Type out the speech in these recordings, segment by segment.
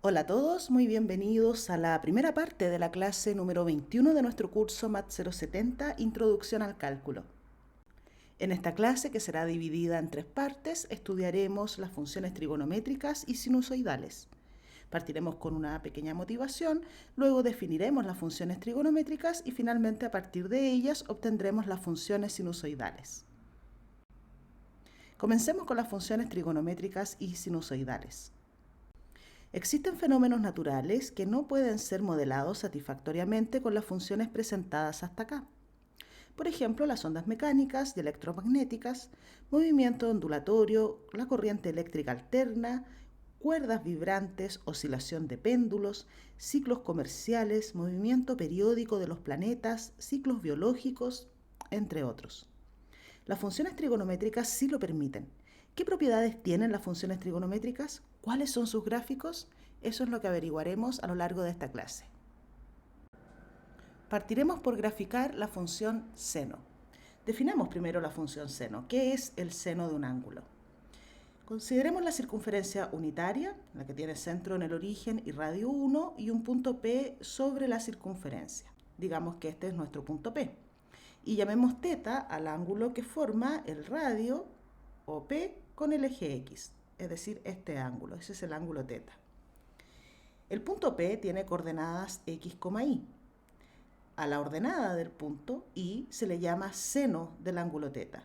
Hola a todos, muy bienvenidos a la primera parte de la clase número 21 de nuestro curso MAT 070, Introducción al Cálculo. En esta clase, que será dividida en tres partes, estudiaremos las funciones trigonométricas y sinusoidales. Partiremos con una pequeña motivación, luego definiremos las funciones trigonométricas y finalmente a partir de ellas obtendremos las funciones sinusoidales. Comencemos con las funciones trigonométricas y sinusoidales. Existen fenómenos naturales que no pueden ser modelados satisfactoriamente con las funciones presentadas hasta acá. Por ejemplo, las ondas mecánicas y electromagnéticas, movimiento ondulatorio, la corriente eléctrica alterna, cuerdas vibrantes, oscilación de péndulos, ciclos comerciales, movimiento periódico de los planetas, ciclos biológicos, entre otros. Las funciones trigonométricas sí lo permiten. ¿Qué propiedades tienen las funciones trigonométricas? ¿Cuáles son sus gráficos? Eso es lo que averiguaremos a lo largo de esta clase. Partiremos por graficar la función seno. Definamos primero la función seno. ¿Qué es el seno de un ángulo? Consideremos la circunferencia unitaria, la que tiene centro en el origen y radio 1, y un punto P sobre la circunferencia. Digamos que este es nuestro punto P. Y llamemos θ al ángulo que forma el radio o P con el eje X, es decir, este ángulo, ese es el ángulo θ. El punto P tiene coordenadas X, Y. A la ordenada del punto Y se le llama seno del ángulo θ.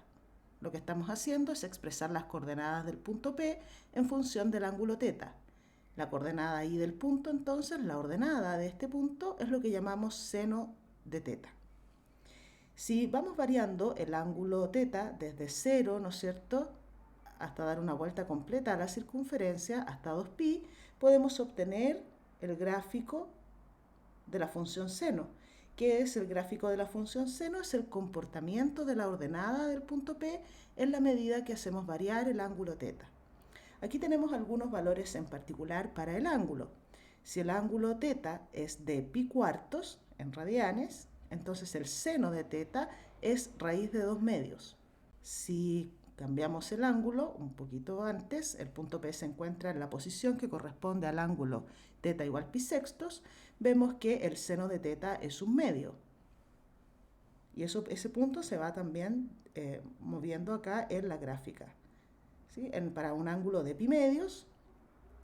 Lo que estamos haciendo es expresar las coordenadas del punto P en función del ángulo θ. La coordenada Y del punto, entonces, la ordenada de este punto es lo que llamamos seno de θ. Si vamos variando el ángulo θ desde 0, ¿no es cierto?, hasta dar una vuelta completa a la circunferencia, hasta 2π, podemos obtener el gráfico de la función seno. ¿Qué es el gráfico de la función seno? Es el comportamiento de la ordenada del punto P en la medida que hacemos variar el ángulo θ. Aquí tenemos algunos valores en particular para el ángulo. Si el ángulo θ es de pi cuartos en radianes, entonces el seno de θ es raíz de 2 medios. Si cambiamos el ángulo un poquito antes, el punto P se encuentra en la posición que corresponde al ángulo θ igual pi sextos, vemos que el seno de θ es 1 medio. Y ese punto se va también moviendo acá en la gráfica. ¿Sí? Para un ángulo de pi medios,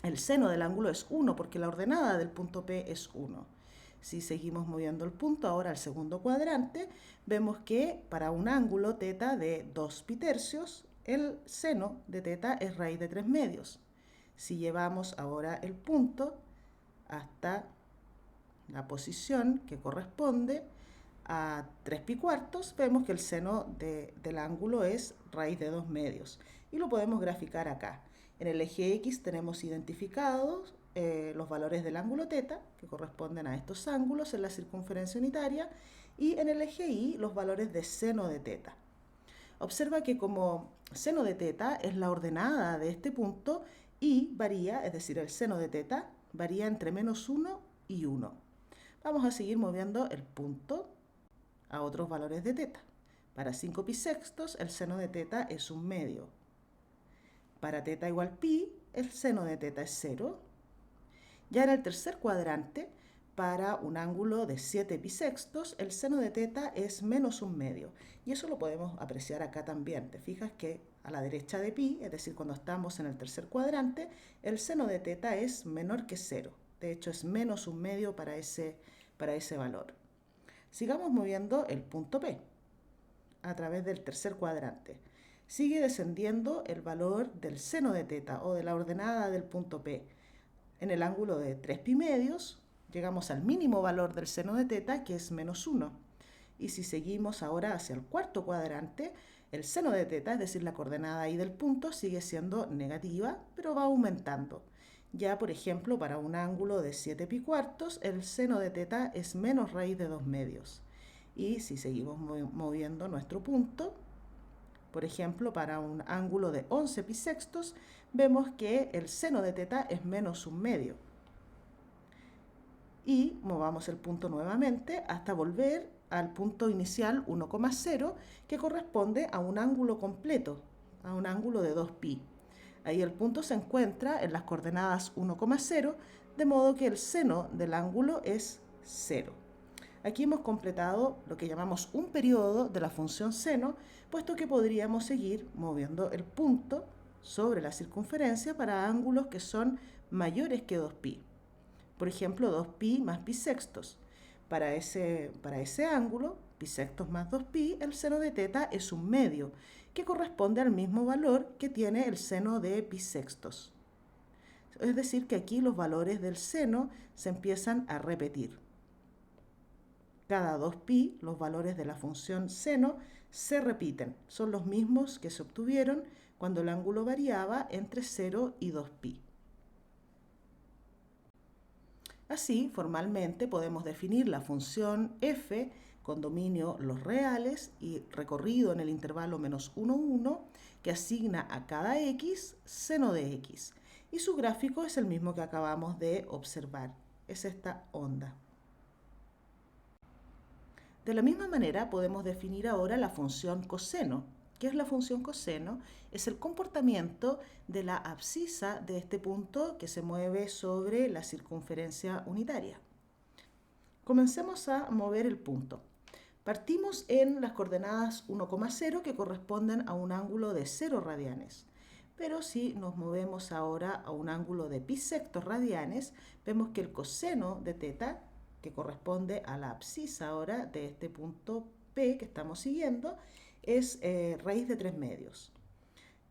el seno del ángulo es 1 porque la ordenada del punto P es 1. Si seguimos moviendo el punto ahora al segundo cuadrante, vemos que para un ángulo θ de 2 pi tercios, el seno de θ es raíz de 3 medios. Si llevamos ahora el punto hasta la posición que corresponde a 3 pi cuartos, vemos que el seno del ángulo es raíz de 2 medios. Y lo podemos graficar acá. En el eje X tenemos identificados los valores del ángulo θ, que corresponden a estos ángulos en la circunferencia unitaria, y en el eje Y los valores de seno de θ. Observa que como seno de θ es la ordenada de este punto, y varía, es decir, el seno de θ varía entre menos 1 y 1. Vamos a seguir moviendo el punto a otros valores de θ. Para 5 pi sextos, el seno de θ es 1 medio. Para θ igual pi, el seno de θ es 0. Ya en el tercer cuadrante, para un ángulo de 7 pi sextos, el seno de θ es menos 1 medio. Y eso lo podemos apreciar acá también. Te fijas que a la derecha de pi, es decir, cuando estamos en el tercer cuadrante, el seno de θ es menor que 0. De hecho, es menos 1 medio para ese valor. Sigamos moviendo el punto P a través del tercer cuadrante. Sigue descendiendo el valor del seno de θ o de la ordenada del punto P. En el ángulo de 3 pi medios llegamos al mínimo valor del seno de θ, que es menos 1. Y si seguimos ahora hacia el cuarto cuadrante, el seno de θ, es decir, la coordenada Y del punto, sigue siendo negativa, pero va aumentando. Ya, por ejemplo, para un ángulo de 7 pi cuartos, el seno de θ es menos raíz de 2 medios. Y si seguimos moviendo nuestro punto, por ejemplo, para un ángulo de 11 pi sextos, vemos que el seno de θ es menos 1 medio. Y movamos el punto nuevamente hasta volver al punto inicial 1,0, que corresponde a un ángulo completo, a un ángulo de 2 pi. Ahí el punto se encuentra en las coordenadas 1,0, de modo que el seno del ángulo es 0. Aquí hemos completado lo que llamamos un periodo de la función seno, puesto que podríamos seguir moviendo el punto sobre la circunferencia para ángulos que son mayores que 2pi. Por ejemplo, 2pi más pi sextos. Para ese ángulo, pi sextos más 2pi, el seno de teta es un medio, que corresponde al mismo valor que tiene el seno de pi sextos. Es decir, que aquí los valores del seno se empiezan a repetir. Cada 2pi, los valores de la función seno se repiten. Son los mismos que se obtuvieron cuando el ángulo variaba entre 0 y 2pi. Así, formalmente, podemos definir la función f con dominio los reales y recorrido en el intervalo menos 1, 1, que asigna a cada x seno de x. Y su gráfico es el mismo que acabamos de observar. Es esta onda. De la misma manera podemos definir ahora la función coseno. ¿Qué es la función coseno? Es el comportamiento de la abscisa de este punto que se mueve sobre la circunferencia unitaria. Comencemos a mover el punto. Partimos en las coordenadas 1,0 que corresponden a un ángulo de 0 radianes. Pero si nos movemos ahora a un ángulo de pi sextos radianes, vemos que el coseno de teta, que corresponde a la abscisa ahora de este punto P que estamos siguiendo, es raíz de 3 medios.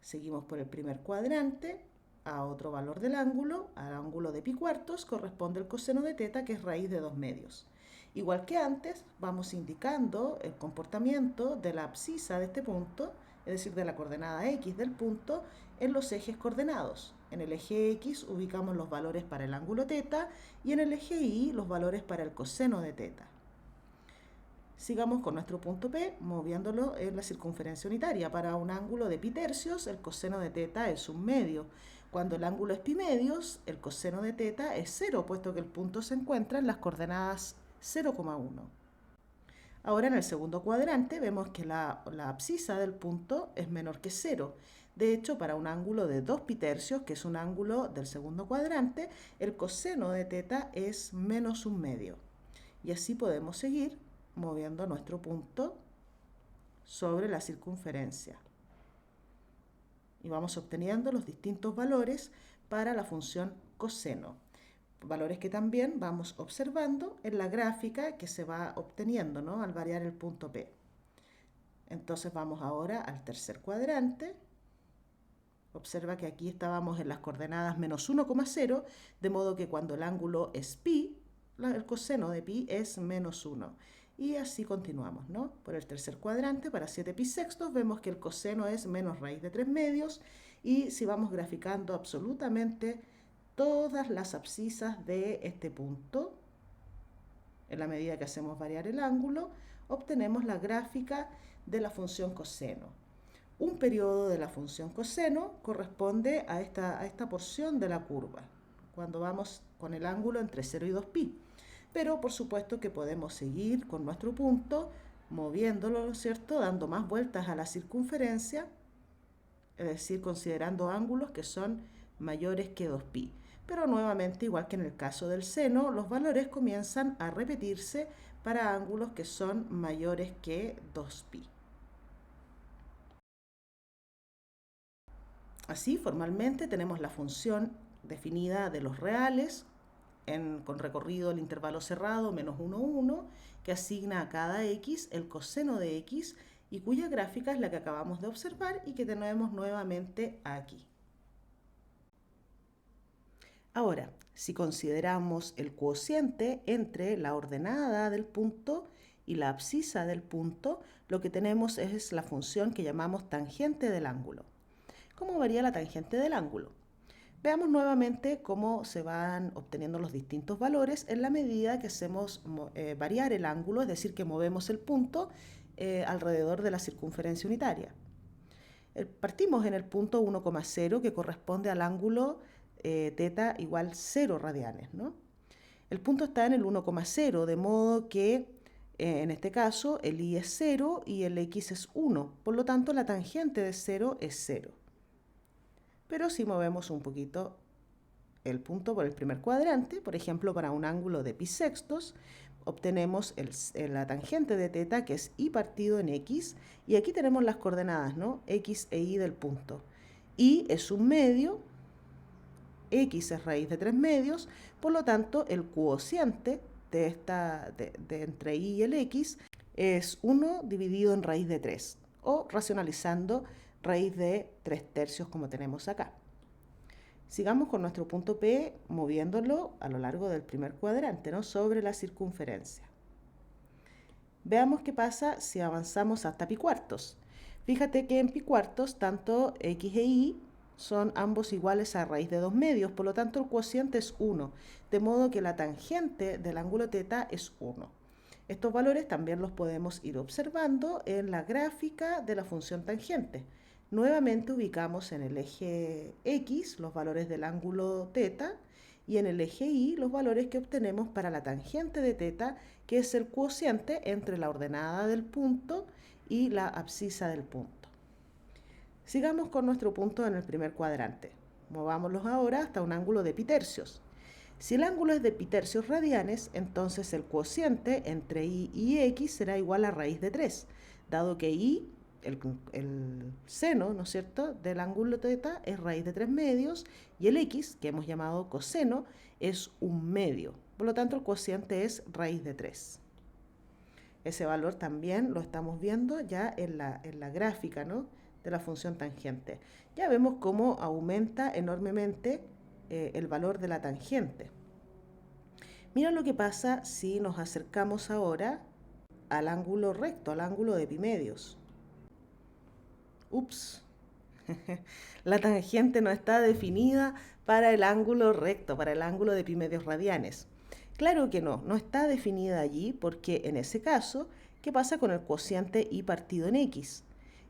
Seguimos por el primer cuadrante, a otro valor del ángulo, al ángulo de pi cuartos, corresponde el coseno de teta, que es raíz de 2 medios. Igual que antes, vamos indicando el comportamiento de la abscisa de este punto, es decir, de la coordenada x del punto, en los ejes coordenados. En el eje x ubicamos los valores para el ángulo teta y en el eje y los valores para el coseno de teta. Sigamos con nuestro punto P, moviéndolo en la circunferencia unitaria. Para un ángulo de pi tercios, el coseno de teta es un medio. Cuando el ángulo es pi medios, el coseno de teta es 0, puesto que el punto se encuentra en las coordenadas 0,1. Ahora en el segundo cuadrante vemos que la abscisa del punto es menor que 0. De hecho, para un ángulo de 2 pi tercios, que es un ángulo del segundo cuadrante, el coseno de teta es menos un medio. Y así podemos seguir moviendo nuestro punto sobre la circunferencia. Y vamos obteniendo los distintos valores para la función coseno. Valores que también vamos observando en la gráfica que se va obteniendo, ¿no?, al variar el punto P. Entonces vamos ahora al tercer cuadrante. Observa que aquí estábamos en las coordenadas menos 1,0, de modo que cuando el ángulo es pi, el coseno de pi es menos 1. Y así continuamos, ¿no? Por el tercer cuadrante, para 7 pi sextos, vemos que el coseno es menos raíz de 3 medios. Y si vamos graficando absolutamente todas las abscisas de este punto, en la medida que hacemos variar el ángulo, obtenemos la gráfica de la función coseno. Un periodo de la función coseno corresponde a esta porción de la curva, cuando vamos con el ángulo entre 0 y 2pi. Pero por supuesto que podemos seguir con nuestro punto, moviéndolo, ¿no es cierto?, dando más vueltas a la circunferencia, es decir, considerando ángulos que son mayores que 2pi. Pero nuevamente, igual que en el caso del seno, los valores comienzan a repetirse para ángulos que son mayores que 2pi. Así, formalmente, tenemos la función definida de los reales con recorrido al intervalo cerrado menos 1, 1, que asigna a cada x el coseno de x y cuya gráfica es la que acabamos de observar y que tenemos nuevamente aquí. Ahora, si consideramos el cociente entre la ordenada del punto y la abscisa del punto, lo que tenemos es la función que llamamos tangente del ángulo. ¿Cómo varía la tangente del ángulo? Veamos nuevamente cómo se van obteniendo los distintos valores en la medida que hacemos variar el ángulo, es decir, que movemos el punto alrededor de la circunferencia unitaria. Partimos en el punto 1,0 que corresponde al ángulo teta igual 0 radianes, ¿no? El punto está en el 1,0, de modo que en este caso el y es 0 y el x es 1, por lo tanto la tangente de 0 es 0. Pero si movemos un poquito el punto por el primer cuadrante, por ejemplo, para un ángulo de pi sextos, obtenemos la tangente de teta, que es y partido en x, y aquí tenemos las coordenadas, ¿no? X e y del punto. Y es un medio, x es raíz de 3 medios, por lo tanto, el cociente de entre y y el x es 1 dividido en raíz de 3, o racionalizando raíz de 3 tercios como tenemos acá. Sigamos con nuestro punto P moviéndolo a lo largo del primer cuadrante, ¿no? Sobre la circunferencia. Veamos qué pasa si avanzamos hasta pi cuartos. Fíjate que en pi cuartos tanto x e y son ambos iguales a raíz de 2 medios, por lo tanto el cociente es 1, de modo que la tangente del ángulo θ es 1. Estos valores también los podemos ir observando en la gráfica de la función tangente. Nuevamente ubicamos en el eje X los valores del ángulo θ y en el eje Y los valores que obtenemos para la tangente de θ, que es el cociente entre la ordenada del punto y la abscisa del punto. Sigamos con nuestro punto en el primer cuadrante. Movámoslos ahora hasta un ángulo de pi tercios. Si el ángulo es de pi tercios radianes, entonces el cociente entre y y x será igual a raíz de 3, dado que y, el seno, ¿no es cierto?, del ángulo θ es raíz de 3 medios y el x, que hemos llamado coseno, es un medio. Por lo tanto, el cociente es raíz de 3. Ese valor también lo estamos viendo ya en la gráfica, ¿no?, de la función tangente. Ya vemos cómo aumenta enormemente el valor de la tangente. Mira lo que pasa si nos acercamos ahora al ángulo recto, al ángulo de pi medios. Ups, la tangente no está definida para el ángulo recto, para el ángulo de pi medios radianes. Claro que no está definida allí porque en ese caso, ¿qué pasa con el cociente y partido en x?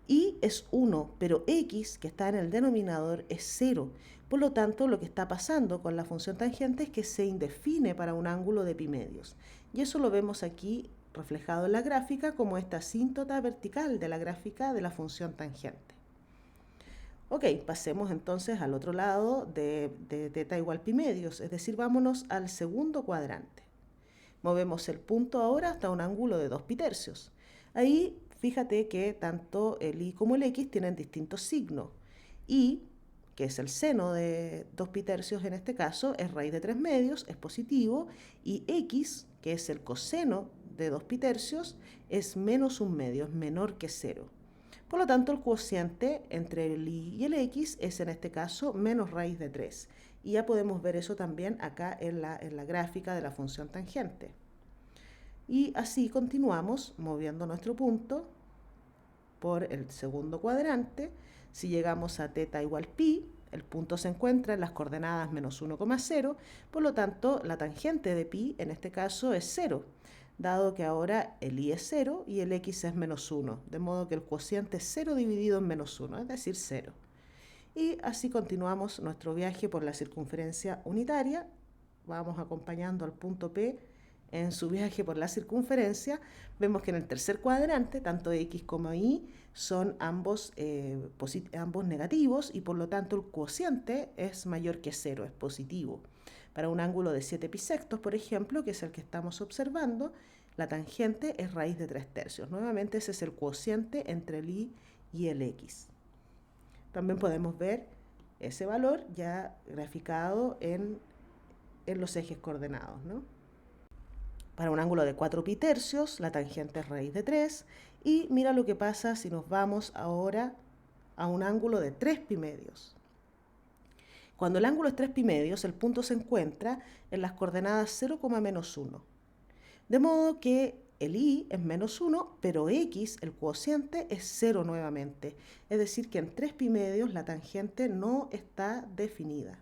Y es 1, pero x, que está en el denominador, es 0. Por lo tanto, lo que está pasando con la función tangente es que se indefine para un ángulo de pi medios. Y eso lo vemos aquí reflejado en la gráfica como esta asíntota vertical de la gráfica de la función tangente. Ok, pasemos entonces al otro lado de θ igual pi medios, es decir, vámonos al segundo cuadrante. Movemos el punto ahora hasta un ángulo de 2 pi tercios. Ahí fíjate que tanto el y como el x tienen distintos signos. Y, que es el seno de 2 pi tercios en este caso, es raíz de 3 medios, es positivo, y x, que es el coseno de 2 pi tercios, es menos un medio, es menor que 0. Por lo tanto, el cociente entre el y el x es en este caso menos raíz de 3. Y ya podemos ver eso también acá en la gráfica de la función tangente. Y así continuamos moviendo nuestro punto por el segundo cuadrante. Si llegamos a θ igual pi, el punto se encuentra en las coordenadas menos 1,0, por lo tanto la tangente de pi en este caso es 0, dado que ahora el y es 0 y el x es menos 1, de modo que el cociente es 0 dividido en menos 1, es decir, 0. Y así continuamos nuestro viaje por la circunferencia unitaria. Vamos acompañando al punto P en su viaje por la circunferencia. Vemos que en el tercer cuadrante, tanto x como y son ambos negativos y por lo tanto el cociente es mayor que 0, es positivo. Para un ángulo de 7 pi sextos, por ejemplo, que es el que estamos observando, la tangente es raíz de 3 tercios. Nuevamente ese es el cociente entre el y el x. También podemos ver ese valor ya graficado en los ejes coordenados, ¿no? Para un ángulo de 4 pi tercios, la tangente es raíz de 3. Y mira lo que pasa si nos vamos ahora a un ángulo de 3 pi medios. Cuando el ángulo es 3 pi medios, el punto se encuentra en las coordenadas 0,-1. De modo que el y es menos 1, pero x, el cociente, es 0 nuevamente. Es decir, que en 3 pi medios la tangente no está definida.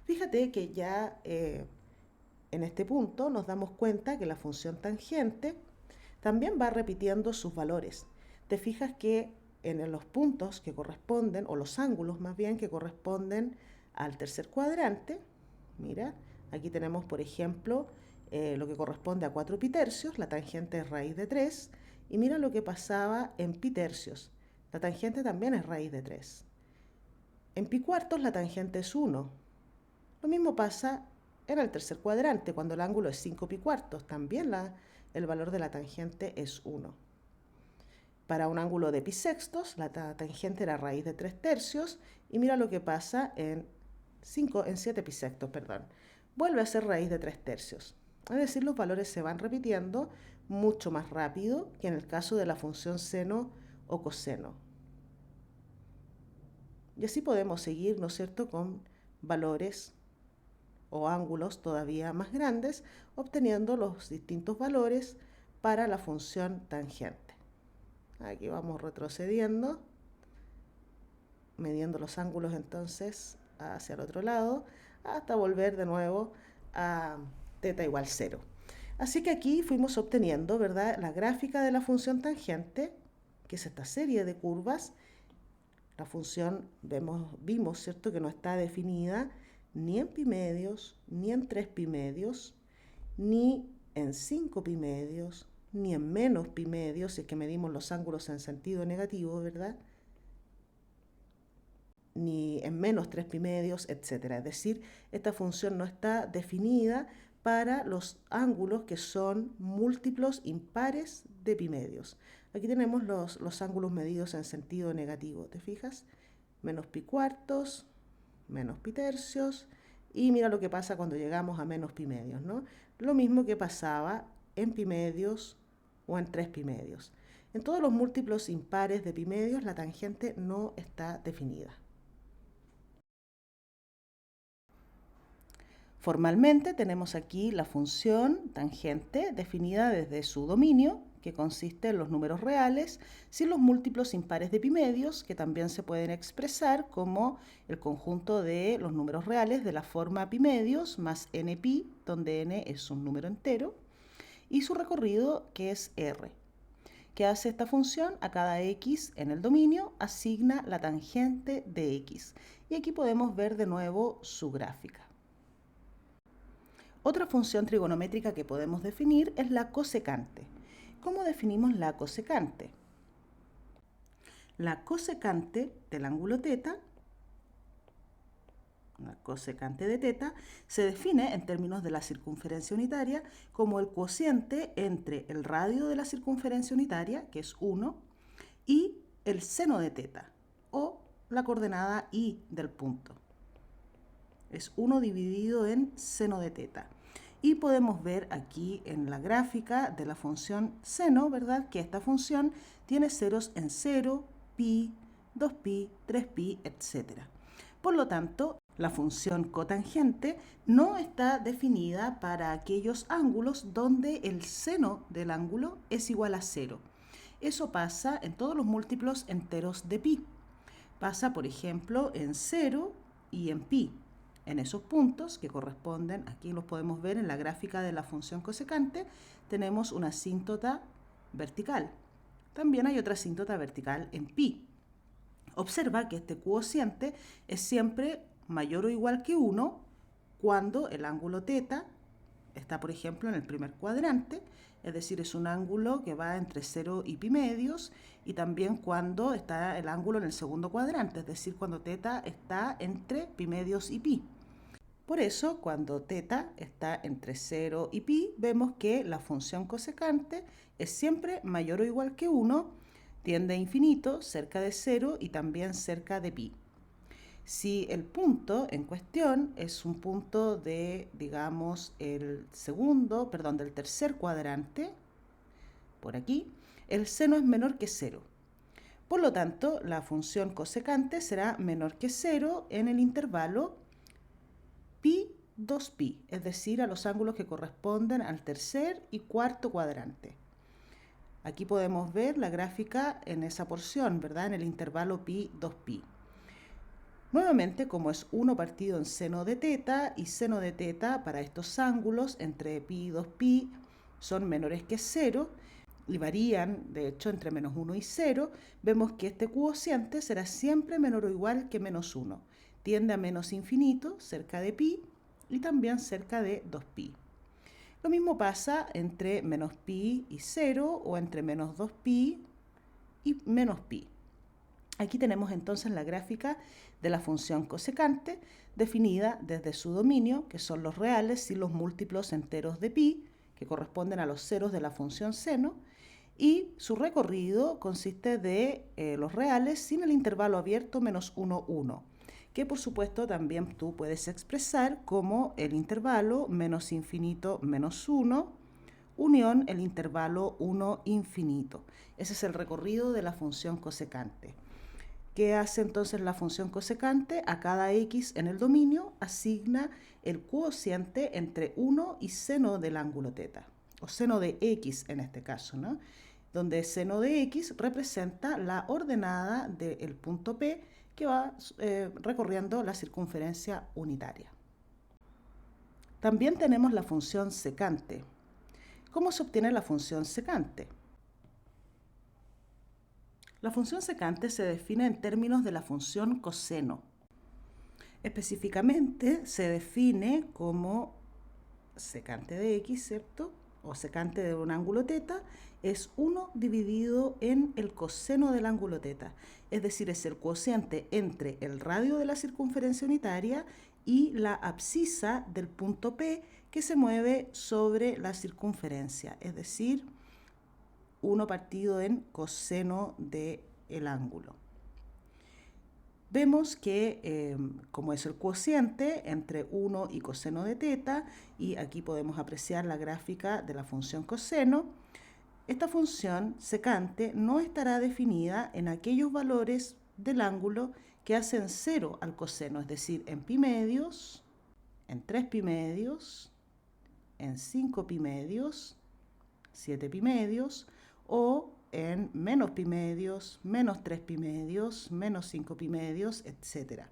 Fíjate que ya en este punto nos damos cuenta que la función tangente también va repitiendo sus valores. Te fijas que en los puntos que corresponden, o los ángulos más bien, que corresponden al tercer cuadrante, mira, aquí tenemos por ejemplo lo que corresponde a 4 pi tercios, la tangente es raíz de 3, y mira lo que pasaba en pi tercios, la tangente también es raíz de 3. En pi cuartos la tangente es 1. Lo mismo pasa en el tercer cuadrante, cuando el ángulo es 5 pi cuartos. También el valor de la tangente es 1. Para un ángulo de pi sextos, la tangente era raíz de 3 tercios. Y mira lo que pasa en 7 pi sextos, perdón. Vuelve a ser raíz de 3 tercios. Es decir, los valores se van repitiendo mucho más rápido que en el caso de la función seno o coseno. Y así podemos seguir, ¿no es cierto?, con valores o ángulos todavía más grandes, obteniendo los distintos valores para la función tangente. Aquí vamos retrocediendo, midiendo los ángulos entonces hacia el otro lado, hasta volver de nuevo a θ igual 0. Así que aquí fuimos obteniendo, ¿verdad?, la gráfica de la función tangente, que es esta serie de curvas. La función vimos, ¿cierto?, que no está definida ni en pi medios, ni en 3 pi medios, ni en 5 pi medios, ni en menos pi medios, si es que medimos los ángulos en sentido negativo, ¿verdad?, ni en menos 3 pi medios, etc. Es decir, esta función no está definida para los ángulos que son múltiplos impares de pi medios. Aquí tenemos los ángulos medidos en sentido negativo, ¿te fijas? Menos pi cuartos, menos pi tercios, y mira lo que pasa cuando llegamos a menos pi medios, ¿no? Lo mismo que pasaba en pi medios o en 3 pi medios. En todos los múltiplos impares de pi medios la tangente no está definida. Formalmente tenemos aquí la función tangente definida desde su dominio, que consiste en los números reales, sin los múltiplos impares de pi medios, que también se pueden expresar como el conjunto de los números reales de la forma pi medios más n pi, donde n es un número entero, y su recorrido, que es r. ¿Qué hace esta función? A cada x en el dominio asigna la tangente de x. Y aquí podemos ver de nuevo su gráfica. Otra función trigonométrica que podemos definir es la cosecante. ¿Cómo definimos la cosecante? La cosecante del ángulo θ, la cosecante de θ, se define en términos de la circunferencia unitaria como el cociente entre el radio de la circunferencia unitaria, que es 1, y el seno de θ, o la coordenada y del punto. Es 1 dividido en seno de θ. Y podemos ver aquí en la gráfica de la función seno, ¿verdad?, que esta función tiene ceros en 0, pi, 2pi, 3pi, etc. Por lo tanto, la función cotangente no está definida para aquellos ángulos donde el seno del ángulo es igual a 0. Eso pasa en todos los múltiplos enteros de pi. Pasa, por ejemplo, en 0 y en pi. En esos puntos que corresponden, aquí los podemos ver en la gráfica de la función cosecante, tenemos una asíntota vertical. También hay otra asíntota vertical en pi. Observa que este cociente es siempre mayor o igual que 1 cuando el ángulo θ está, por ejemplo, en el primer cuadrante, es decir, es un ángulo que va entre 0 y pi medios, y también cuando está el ángulo en el segundo cuadrante, es decir, cuando θ está entre pi medios y pi. Por eso, cuando θ está entre 0 y pi, vemos que la función cosecante es siempre mayor o igual que 1, tiende a infinito, cerca de 0 y también cerca de pi. Si el punto en cuestión es un punto de, digamos, del tercer cuadrante, por aquí, el seno es menor que 0. Por lo tanto, la función cosecante será menor que 0 en el intervalo pi 2pi, es decir, a los ángulos que corresponden al tercer y cuarto cuadrante. Aquí podemos ver la gráfica en esa porción, ¿verdad?, en el intervalo pi 2pi. Nuevamente, como es 1 partido en seno de θ, y seno de θ para estos ángulos entre pi y 2pi son menores que 0, y varían, de hecho, entre menos 1 y 0, vemos que este cociente será siempre menor o igual que menos 1. Tiende a menos infinito, cerca de pi, y también cerca de 2pi. Lo mismo pasa entre menos pi y 0, o entre menos 2pi y menos pi. Aquí tenemos entonces la gráfica de la función cosecante definida desde su dominio, que son los reales y los múltiplos enteros de pi, que corresponden a los ceros de la función seno, y su recorrido consiste de los reales sin el intervalo abierto menos 1, 1, que por supuesto también tú puedes expresar como el intervalo menos infinito menos 1, unión el intervalo 1 infinito. Ese es el recorrido de la función cosecante. ¿Qué hace entonces la función cosecante? A cada x en el dominio asigna el cociente entre 1 y seno del ángulo θ, o seno de x en este caso, ¿no? Donde seno de x representa la ordenada del punto P que va recorriendo la circunferencia unitaria. También tenemos la función secante. ¿Cómo se obtiene la función secante? La función secante se define en términos de la función coseno. Específicamente se define como secante de x, ¿cierto? O secante de un ángulo θ es 1 dividido en el coseno del ángulo θ. Es decir, es el cociente entre el radio de la circunferencia unitaria y la abscisa del punto P que se mueve sobre la circunferencia. Es decir, 1 partido en coseno del ángulo. Vemos que como es el cociente entre 1 y coseno de θ, y aquí podemos apreciar la gráfica de la función coseno, esta función secante no estará definida en aquellos valores del ángulo que hacen 0 al coseno, es decir, en pi medios, en 3 pi medios, en 5 pi medios, 7 pi medios, o en menos pi medios, menos 3 pi medios, menos 5 pi medios, etc.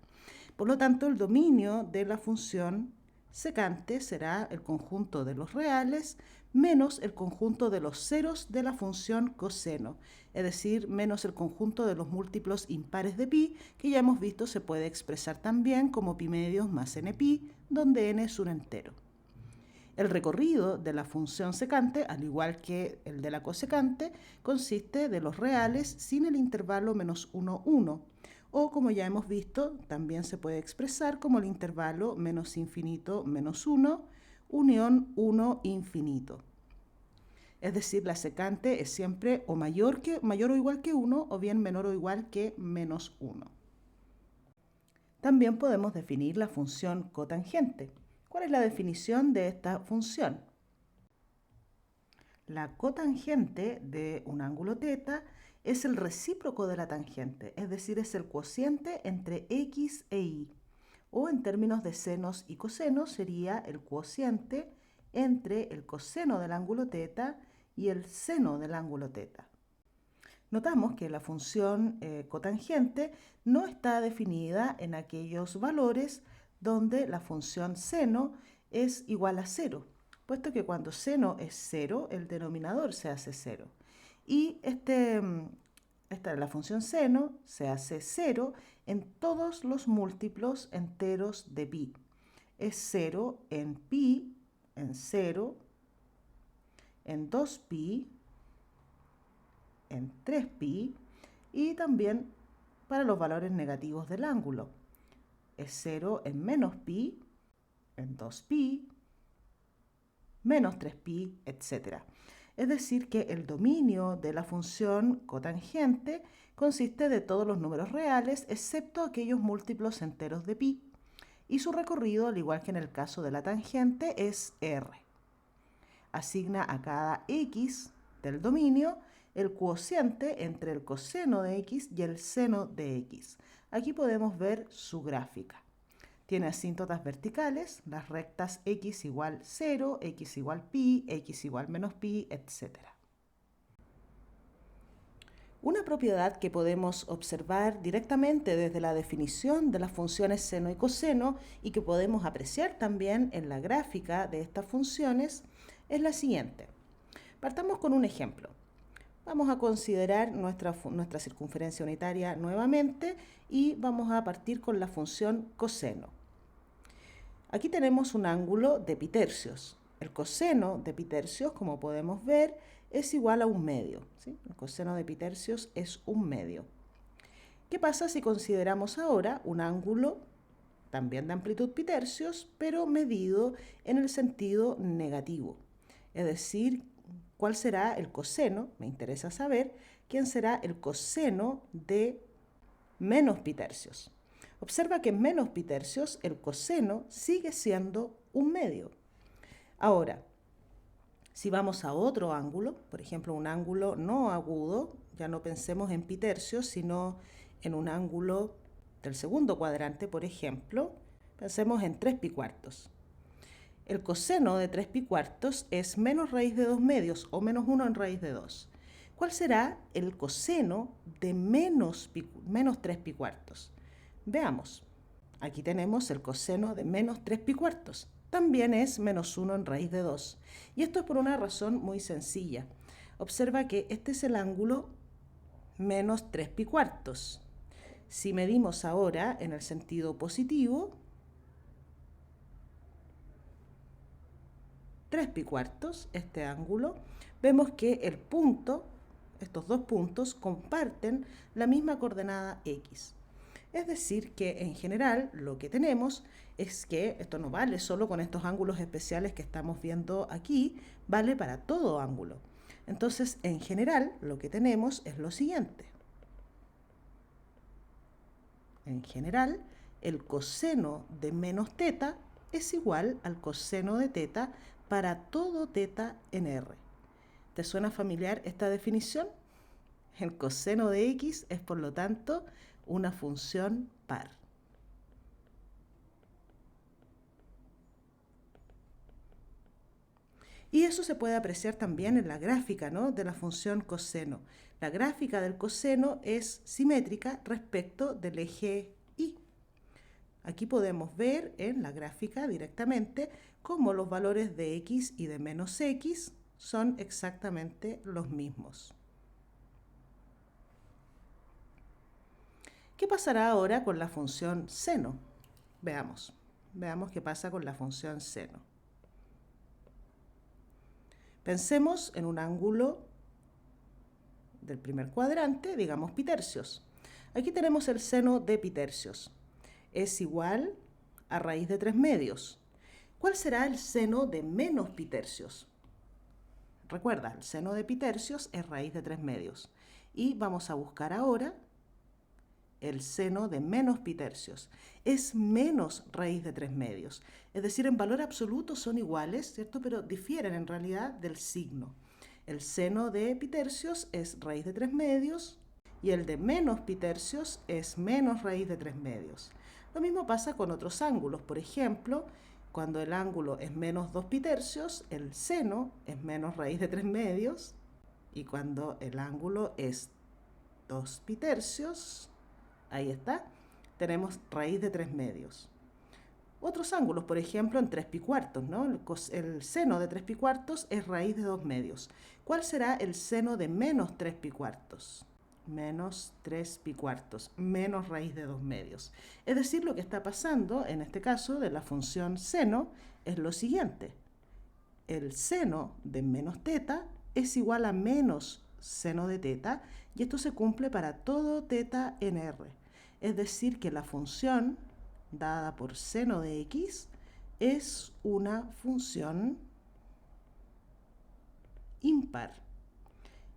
Por lo tanto, el dominio de la función secante será el conjunto de los reales menos el conjunto de los ceros de la función coseno, es decir, menos el conjunto de los múltiplos impares de pi, que ya hemos visto se puede expresar también como pi medios más n pi, donde n es un entero. El recorrido de la función secante, al igual que el de la cosecante, consiste de los reales sin el intervalo menos 1, 1, o como ya hemos visto, también se puede expresar como el intervalo menos infinito menos 1, unión 1 infinito. Es decir, la secante es siempre o mayor o igual que 1, o bien menor o igual que menos 1. También podemos definir la función cotangente. ¿Cuál es la definición de esta función? La cotangente de un ángulo θ es el recíproco de la tangente, es decir, es el cociente entre x e y, o en términos de senos y cosenos sería el cociente entre el coseno del ángulo θ y el seno del ángulo θ. Notamos que la función cotangente no está definida en aquellos valores donde la función seno es igual a 0, puesto que cuando seno es 0, el denominador se hace 0. Y la función seno se hace 0 en todos los múltiplos enteros de pi. Es 0 en pi, en 0, en 2pi, en 3pi, y también para los valores negativos del ángulo. Es 0 en menos pi, en 2pi, menos 3pi, etc. Es decir, que el dominio de la función cotangente consiste de todos los números reales, excepto aquellos múltiplos enteros de pi, y su recorrido, al igual que en el caso de la tangente, es r. Asigna a cada x del dominio el cociente entre el coseno de x y el seno de x. Aquí podemos ver su gráfica. Tiene asíntotas verticales, las rectas x igual 0, x igual pi, x igual menos pi, etc. Una propiedad que podemos observar directamente desde la definición de las funciones seno y coseno y que podemos apreciar también en la gráfica de estas funciones es la siguiente. Partamos con un ejemplo. Vamos a considerar nuestra circunferencia unitaria nuevamente y vamos a partir con la función coseno. Aquí tenemos un ángulo de pi tercios. El coseno de pi tercios, como podemos ver, es igual a un medio, ¿sí? El coseno de pi tercios es un medio. ¿Qué pasa si consideramos ahora un ángulo también de amplitud pitercios, pero medido en el sentido negativo? Es decir, ¿cuál será el coseno? Me interesa saber quién será el coseno de menos pitercios. Observa que en menos pitercios el coseno sigue siendo un medio. Ahora, si vamos a otro ángulo, por ejemplo un ángulo no agudo, ya no pensemos en pitercios, sino en un ángulo del segundo cuadrante, por ejemplo, pensemos en 3 pi cuartos. El coseno de 3 pi cuartos es menos raíz de 2 medios o menos 1 en raíz de 2. ¿Cuál será el coseno de menos 3 pi cuartos? Veamos. Aquí tenemos el coseno de menos 3 pi cuartos. También es menos 1 en raíz de 2. Y esto es por una razón muy sencilla. Observa que este es el ángulo menos 3 pi cuartos. Si medimos ahora en el sentido positivo, 3 pi cuartos, este ángulo, vemos que el punto, estos dos puntos, comparten la misma coordenada x. Es decir, que en general lo que tenemos es que esto no vale solo con estos ángulos especiales que estamos viendo aquí, vale para todo ángulo. Entonces, en general, lo que tenemos es lo siguiente. En general, el coseno de menos teta es igual al coseno de teta para todo teta en R. ¿Te suena familiar esta definición? El coseno de x es, por lo tanto, una función par. Y eso se puede apreciar también en la gráfica, ¿no?, de la función coseno. La gráfica del coseno es simétrica respecto del eje y. Aquí podemos ver en la gráfica directamente cómo los valores de x y de menos x son exactamente los mismos. ¿Qué pasará ahora con la función seno? Veamos qué pasa con la función seno. Pensemos en un ángulo del primer cuadrante, digamos pitercios. Aquí tenemos el seno de pitercios. Es igual a raíz de 3 medios. ¿Cuál será el seno de menos pitercios? Recuerda, el seno de pitercios es raíz de 3 medios. Y vamos a buscar ahora el seno de menos pitercios. Es menos raíz de 3 medios. Es decir, en valor absoluto son iguales, ¿cierto? Pero difieren en realidad del signo. El seno de pitercios es raíz de 3 medios y el de menos pitercios es menos raíz de 3 medios. Lo mismo pasa con otros ángulos. Por ejemplo, cuando el ángulo es menos 2 pitercios, el seno es menos raíz de 3 medios. Y cuando el ángulo es 2 pitercios, ahí está, tenemos raíz de 3 medios. Otros ángulos, por ejemplo, en 3 pi cuartos, ¿no? El seno de 3 pi cuartos es raíz de 2 medios. ¿Cuál será el seno de menos 3 pi cuartos? Menos 3 pi cuartos, menos raíz de 2 medios. Es decir, lo que está pasando en este caso de la función seno es lo siguiente. El seno de menos teta es igual a menos seno de teta y esto se cumple para todo teta en R. Es decir, que la función dada por seno de x es una función impar.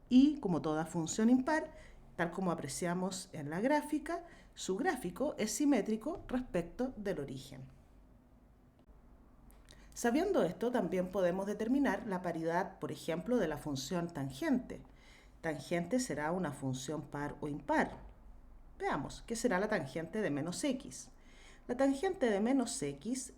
Y como toda función impar, tal como apreciamos en la gráfica, su gráfico es simétrico respecto del origen. Sabiendo esto, también podemos determinar la paridad, por ejemplo, de la función tangente. Tangente será una función par o impar. Veamos, ¿qué será la tangente de menos x? La tangente de menos x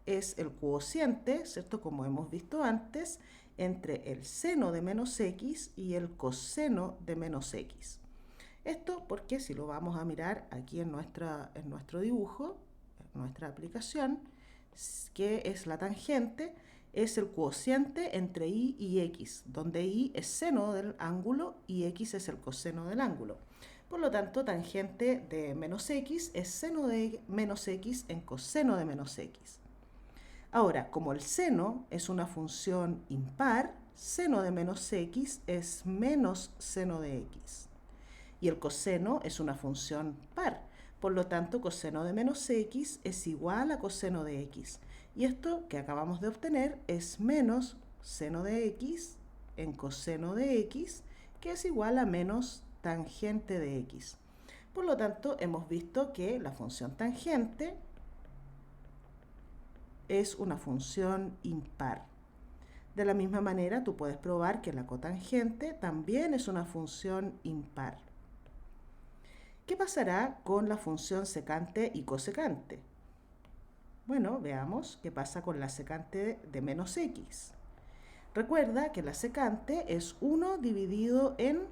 es el cociente, ¿cierto?, como hemos visto antes, entre el seno de menos x y el coseno de menos x. Esto porque si lo vamos a mirar aquí en nuestro dibujo, en nuestra aplicación, que es la tangente, es el cociente entre y y x, donde y es seno del ángulo y x es el coseno del ángulo. Por lo tanto, tangente de menos x es seno de menos x en coseno de menos x. Ahora, como el seno es una función impar, seno de menos x es menos seno de x. Y el coseno es una función par. Por lo tanto, coseno de menos x es igual a coseno de x. Y esto que acabamos de obtener es menos seno de x en coseno de x, que es igual a menos tangente de x. Por lo tanto, hemos visto que la función tangente es una función impar. De la misma manera, tú puedes probar que la cotangente también es una función impar. ¿Qué pasará con la función secante y cosecante? Bueno, veamos qué pasa con la secante de menos x. Recuerda que la secante es 1 dividido en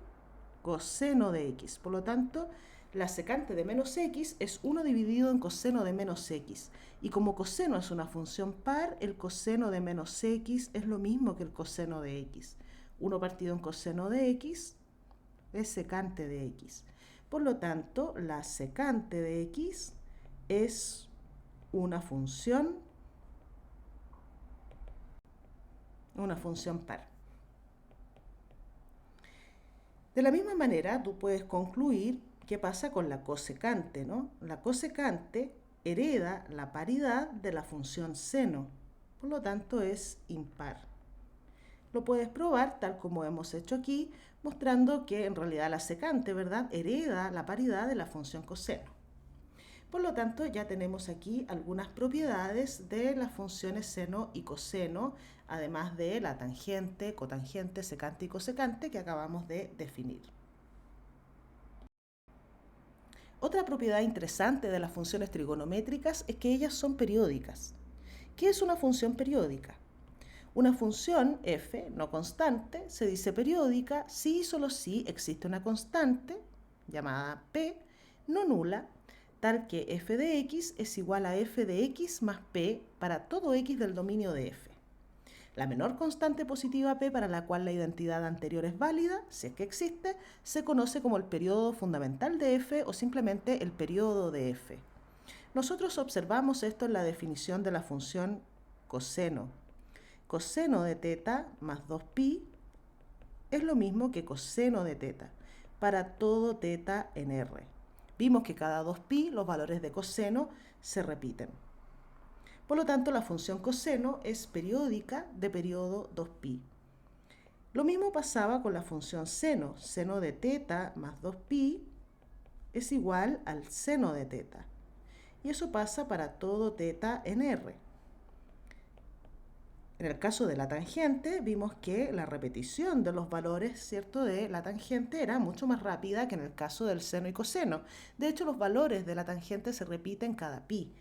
coseno de x. Por lo tanto, la secante de menos x es 1 dividido en coseno de menos x. Y como coseno es una función par, el coseno de menos x es lo mismo que el coseno de x. 1 partido en coseno de x es secante de x. Por lo tanto, la secante de x es una función par. De la misma manera, tú puedes concluir qué pasa con la cosecante, ¿no? La cosecante hereda la paridad de la función seno, por lo tanto es impar. Lo puedes probar tal como hemos hecho aquí, mostrando que en realidad la secante, ¿verdad?, hereda la paridad de la función coseno. Por lo tanto, ya tenemos aquí algunas propiedades de las funciones seno y coseno, además de la tangente, cotangente, secante y cosecante que acabamos de definir. Otra propiedad interesante de las funciones trigonométricas es que ellas son periódicas. ¿Qué es una función periódica? Una función f no constante se dice periódica si y solo si existe una constante, llamada p, no nula, tal que f de x es igual a f de x más p para todo x del dominio de f. La menor constante positiva p para la cual la identidad anterior es válida, si es que existe, se conoce como el periodo fundamental de f o simplemente el periodo de f. Nosotros observamos esto en la definición de la función coseno. Coseno de teta más 2pi es lo mismo que coseno de teta para todo teta en R. Vimos que cada 2pi los valores de coseno se repiten. Por lo tanto, la función coseno es periódica de periodo 2pi. Lo mismo pasaba con la función seno. Seno de teta más 2pi es igual al seno de teta. Y eso pasa para todo teta en R. En el caso de la tangente, vimos que la repetición de los valores, ¿cierto?, de la tangente era mucho más rápida que en el caso del seno y coseno. De hecho, los valores de la tangente se repiten cada pi.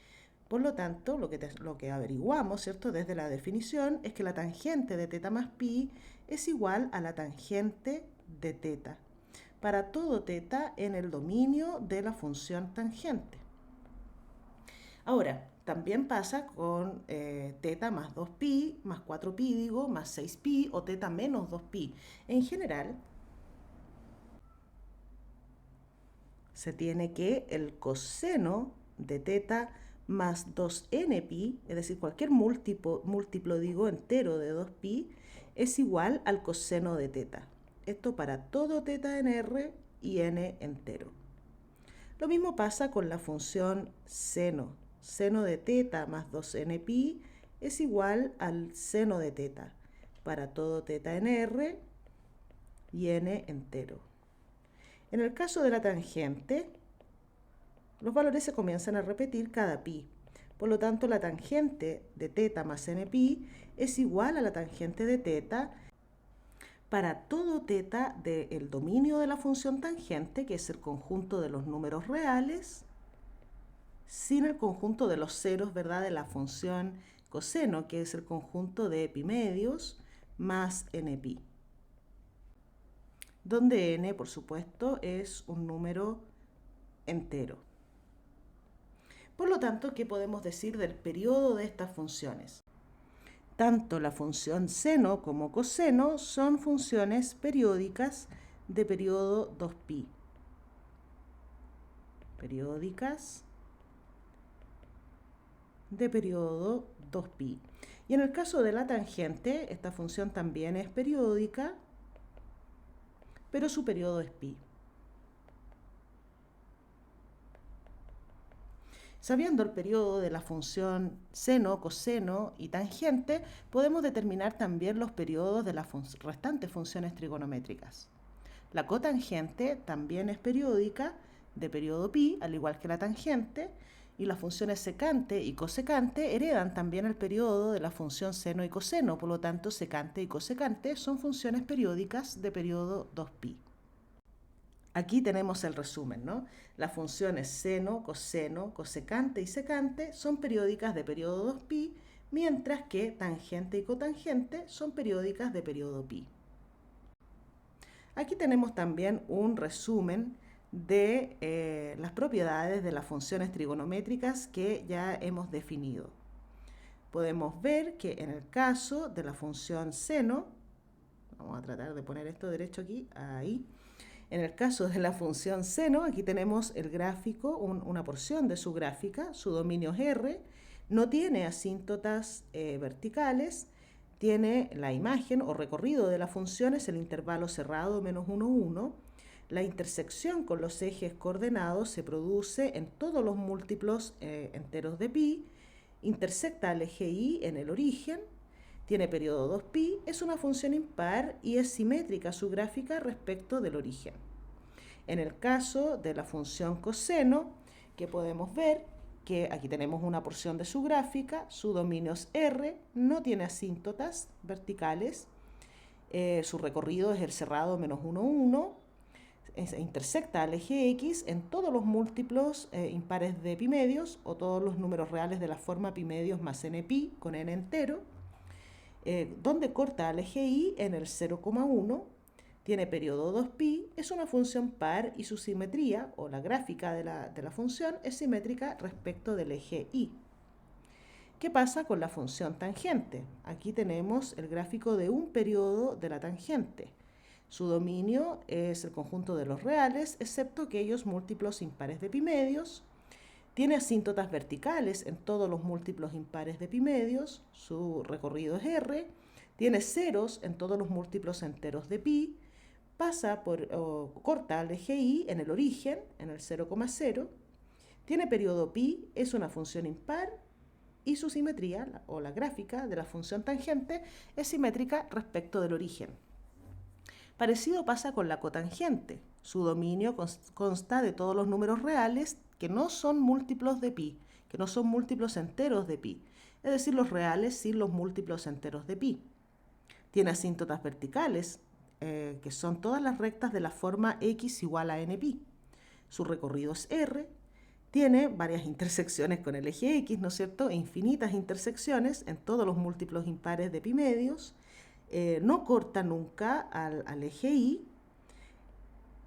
Por lo tanto, lo que averiguamos, ¿cierto?, desde la definición es que la tangente de teta más pi es igual a la tangente de teta para todo teta en el dominio de la función tangente. Ahora, también pasa con teta más 2pi, más 4pi, digo, más 6pi o teta menos 2pi. En general, se tiene que el coseno de teta más 2npi, es decir, cualquier múltiplo digo, entero de 2pi, es igual al coseno de teta. Esto para todo teta en R y n entero. Lo mismo pasa con la función seno. Seno de teta más 2npi es igual al seno de teta para todo teta en R y n entero. En el caso de la tangente, los valores se comienzan a repetir cada pi. Por lo tanto, la tangente de teta más npi es igual a la tangente de teta para todo teta del dominio de la función tangente, que es el conjunto de los números reales, sin el conjunto de los ceros, ¿verdad?, de la función coseno, que es el conjunto de epimedios más npi, donde n, por supuesto, es un número entero. Por lo tanto, ¿qué podemos decir del periodo de estas funciones? Tanto la función seno como coseno son funciones periódicas de periodo 2pi. Periódicas de periodo 2pi. Y en el caso de la tangente, esta función también es periódica, pero su periodo es pi. Sabiendo el periodo de la función seno, coseno y tangente, podemos determinar también los periodos de las restantes funciones trigonométricas. La cotangente también es periódica, de periodo pi, al igual que la tangente, y las funciones secante y cosecante heredan también el periodo de la función seno y coseno, por lo tanto secante y cosecante son funciones periódicas de periodo 2pi. Aquí tenemos el resumen, ¿no? Las funciones seno, coseno, cosecante y secante son periódicas de periodo 2pi, mientras que tangente y cotangente son periódicas de periodo pi. Aquí tenemos también un resumen de las propiedades de las funciones trigonométricas que ya hemos definido. Podemos ver que en el caso de la función seno, vamos a tratar de poner esto derecho aquí, ahí. En el caso de la función seno, aquí tenemos el gráfico, una porción de su gráfica, su dominio es R, no tiene asíntotas verticales, tiene la imagen o recorrido de la función, es el intervalo cerrado menos 1, 1. La intersección con los ejes coordenados se produce en todos los múltiplos enteros de pi, intersecta al eje y en el origen, tiene periodo 2pi, es una función impar y es simétrica su gráfica respecto del origen. En el caso de la función coseno, que podemos ver que aquí tenemos una porción de su gráfica, su dominio es R, no tiene asíntotas verticales, su recorrido es el cerrado menos 1, 1, intersecta al eje X en todos los múltiplos impares de pi medios o todos los números reales de la forma pi medios más npi con n entero, donde corta al eje Y en el 0,1, tiene periodo 2pi, es una función par y su simetría, o la gráfica de la función, es simétrica respecto del eje Y. ¿Qué pasa con la función tangente? Aquí tenemos el gráfico de un periodo de la tangente. Su dominio es el conjunto de los reales, excepto aquellos múltiplos impares de pi medios. Tiene asíntotas verticales en todos los múltiplos impares de pi medios, su recorrido es R, tiene ceros en todos los múltiplos enteros de pi, corta al eje Y en el origen, en el 0,0, tiene periodo pi, es una función impar y su simetría, o la gráfica de la función tangente, es simétrica respecto del origen. Parecido pasa con la cotangente. Su dominio consta de todos los números reales que no son múltiplos de pi, que no son múltiplos enteros de pi, es decir, los reales sin los múltiplos enteros de pi. Tiene asíntotas verticales, que son todas las rectas de la forma x igual a npi. Su recorrido es R, tiene varias intersecciones con el eje X, ¿no es cierto? Infinitas intersecciones en todos los múltiplos impares de pi medios, no corta nunca al eje Y,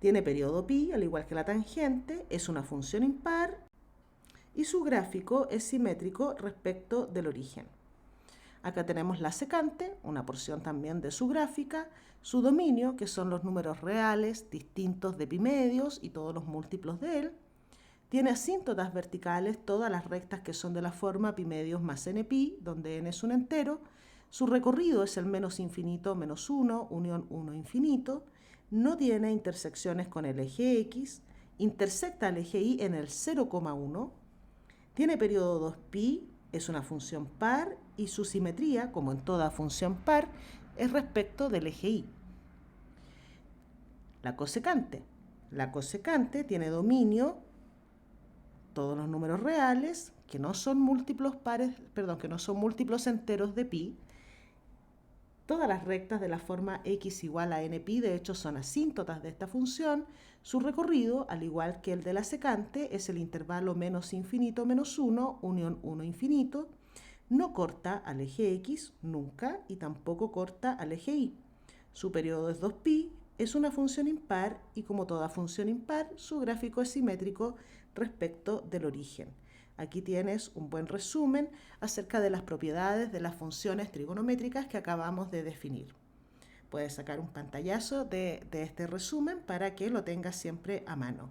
tiene periodo pi, al igual que la tangente, es una función impar y su gráfico es simétrico respecto del origen. Acá tenemos la secante, una porción también de su gráfica, su dominio, que son los números reales distintos de pi medios y todos los múltiplos de él. Tiene asíntotas verticales, todas las rectas que son de la forma pi medios más npi, donde n es un entero. Su recorrido es el menos infinito menos 1, unión 1 infinito. No tiene intersecciones con el eje X. Intersecta al eje Y en el 0,1. Tiene periodo 2pi, es una función par y su simetría, como en toda función par, es respecto del eje Y. La cosecante. La cosecante tiene dominio todos los números reales que no son múltiplos enteros de pi. Todas las rectas de la forma x igual a npi, de hecho, son asíntotas de esta función. Su recorrido, al igual que el de la secante, es el intervalo menos infinito menos 1, unión 1 infinito. No corta al eje x nunca y tampoco corta al eje y. Su periodo es 2pi, es una función impar y como toda función impar, su gráfico es simétrico respecto del origen. Aquí tienes un buen resumen acerca de las propiedades de las funciones trigonométricas que acabamos de definir. Puedes sacar un pantallazo de este resumen para que lo tengas siempre a mano.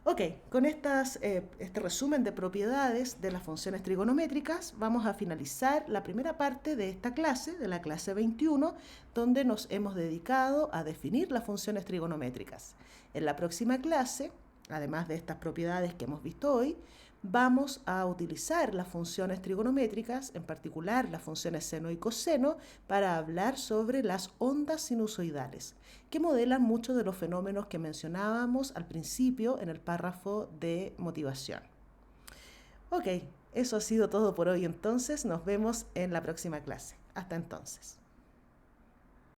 Ok, con este resumen de propiedades de las funciones trigonométricas vamos a finalizar la primera parte de esta clase, de la clase 21, donde nos hemos dedicado a definir las funciones trigonométricas. En la próxima clase, además de estas propiedades que hemos visto hoy, vamos a utilizar las funciones trigonométricas, en particular las funciones seno y coseno, para hablar sobre las ondas sinusoidales, que modelan muchos de los fenómenos que mencionábamos al principio en el párrafo de motivación. Ok, eso ha sido todo por hoy entonces. Nos vemos en la próxima clase. Hasta entonces.